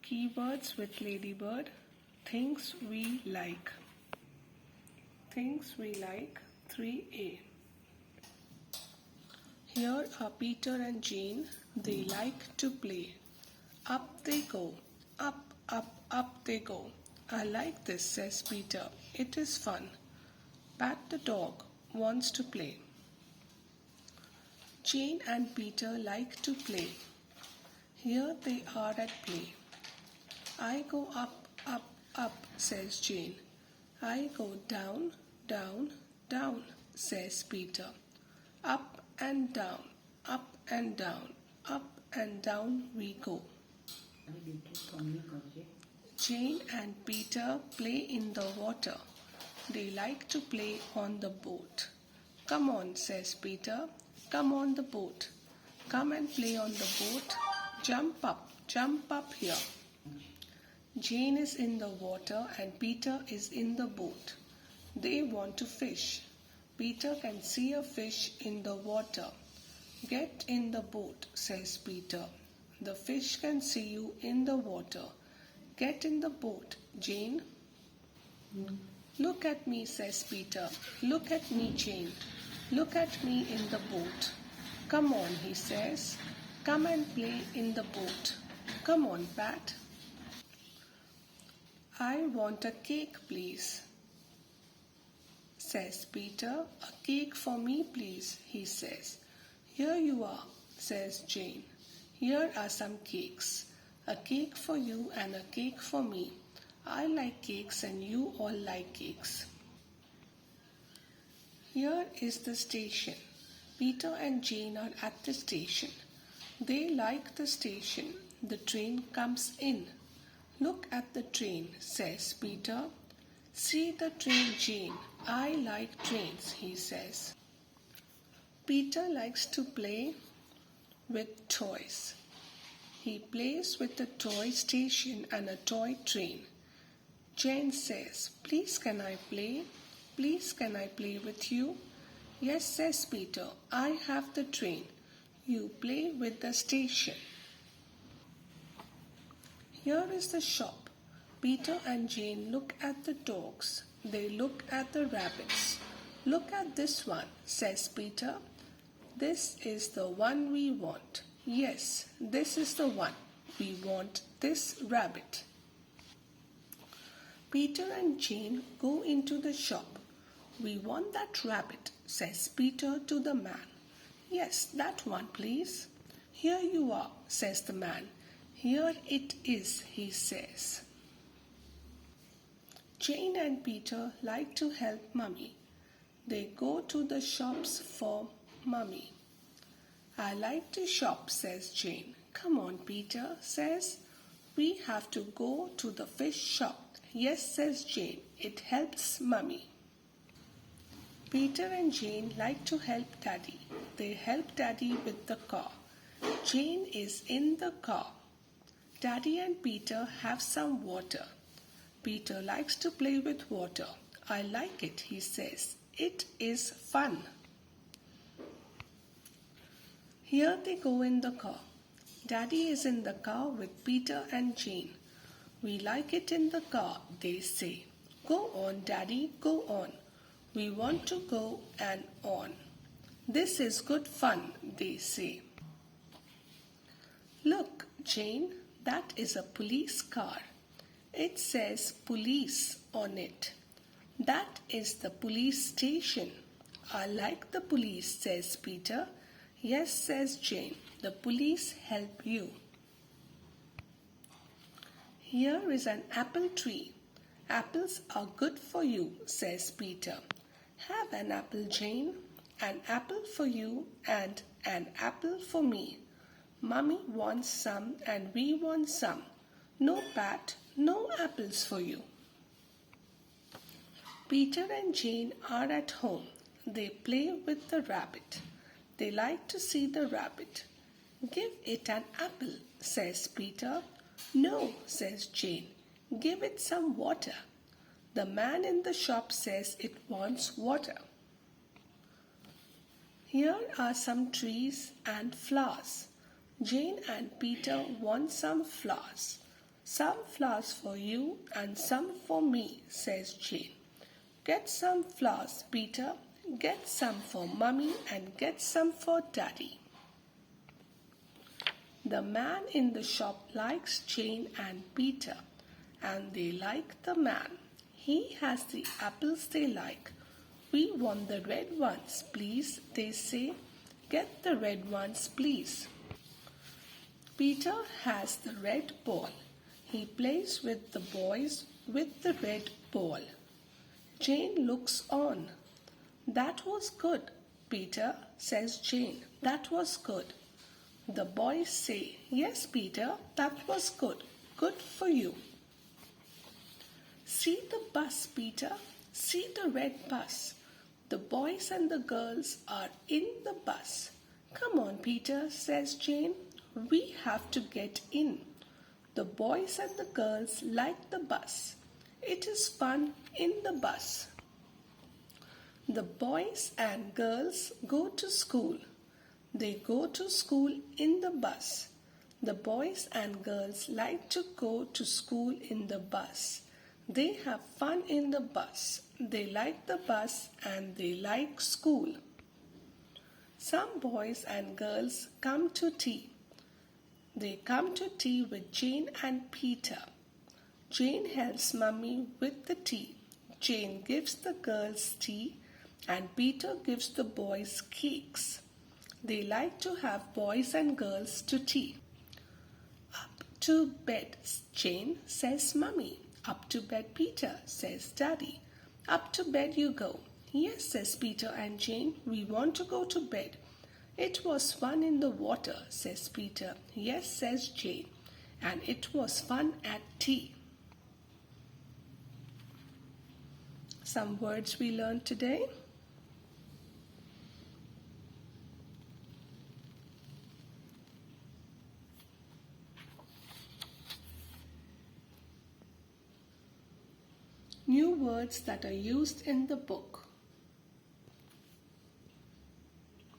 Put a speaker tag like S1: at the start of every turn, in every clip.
S1: Keywords with Ladybird. Things we like. Things we like 3A. Here are Peter and Jane. They like to play. Up they go. Up, up, up they go. I like this, says Peter. It is fun. Pat the dog wants to play. Jane and Peter like to play. Here they are at play. I go up, up, up, says Jane. I go down, down, down, says Peter. Up and down, up and down, up and down we go. Jane and Peter play in the water. They like to play on the boat. Come on, says Peter. Come on the boat. Come and play on the boat. Jump up here. Jane is in the water and Peter is in the boat. They want to fish. Peter can see a fish in the water. Get in the boat, says Peter. The fish can see you in the water. Get in the boat, Jane. Look at me, says Peter. Look at me, Jane. Look at me in the boat. Come on, he says. Come and play in the boat. Come on, Pat. I want a cake, please, says Peter. A cake for me, please, he says. Here you are, says Jane. Here are some cakes. A cake for you and a cake for me. I like cakes and you all like cakes. Here is the station. Peter and Jane are at the station. They like the station. The train comes in. Look at the train, says Peter. See the train, Jane. I like trains, he says. Peter likes to play with toys. He plays with a toy station and a toy train. Jane says, please can I play? Please can I play with you? Yes, says Peter. I have the train. You play with the station. Here is the shop. Peter and Jane look at the dogs. They look at the rabbits. Look at this one, says Peter. This is the one we want. Yes, this is the one. We want this rabbit. Peter and Jane go into the shop. We want that rabbit, says Peter to the man. Yes, that one, please. Here you are, says the man. Here it is, he says. Jane and Peter like to help Mummy. They go to the shops for Mummy. I like to shop, says Jane. Come on, Peter, says. We have to go to the fish shop. Yes, says Jane. It helps Mummy. Peter and Jane like to help Daddy. They help Daddy with the car. Jane is in the car. Daddy and Peter have some water. Peter likes to play with water. I like it, he says. It is fun. Here they go in the car. Daddy is in the car with Peter and Jane. We like it in the car, they say. Go on, Daddy, go on. We want to go and on. This is good fun, they say. Look, Jane, that is a police car. It says police on it. That is the police station. I like the police, says Peter. Yes, says Jane. The police help you. Here is an apple tree. Apples are good for you, says Peter. Have an apple, Jane. An apple for you and an apple for me. Mummy wants some and we want some. No, Pat, no apples for you. Peter and Jane are at home. They play with the rabbit. They like to see the rabbit. Give it an apple, says Peter. No, says Jane. Give it some water. The man in the shop says it wants water. Here are some trees and flowers. Jane and Peter want some flowers. Some flowers for you and some for me, says Jane. Get some flowers, Peter. Get some for Mummy and get some for Daddy. The man in the shop likes Jane and Peter, and they like the man. He has the apples they like. We want the red ones, please, they say. Get the red ones, please. Peter has the red ball. He plays with the boys with the red ball. Jane looks on. That was good, Peter, says Jane. That was good. The boys say, Yes, Peter, that was good. Good for you. See the bus, Peter. See the red bus. The boys and the girls are in the bus. Come on, Peter, says Jane. We have to get in. The boys and the girls like the bus. It is fun in the bus. The boys and girls go to school. They go to school in the bus. The boys and girls like to go to school in the bus. They have fun in the bus. They like the bus and they like school. Some boys and girls come to tea. They come to tea with Jane and Peter. Jane helps Mummy with the tea. Jane gives the girls tea and Peter gives the boys cakes. They like to have boys and girls to tea. Up to bed, Jane, says Mummy. Up to bed, Peter, says Daddy. Up to bed you go. Yes, says Peter and Jane, we want to go to bed. It was fun in the water, says Peter. Yes, says Jane, and it was fun at tea. Some words we learned today. New words that are used in the book.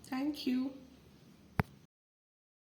S1: Thank you.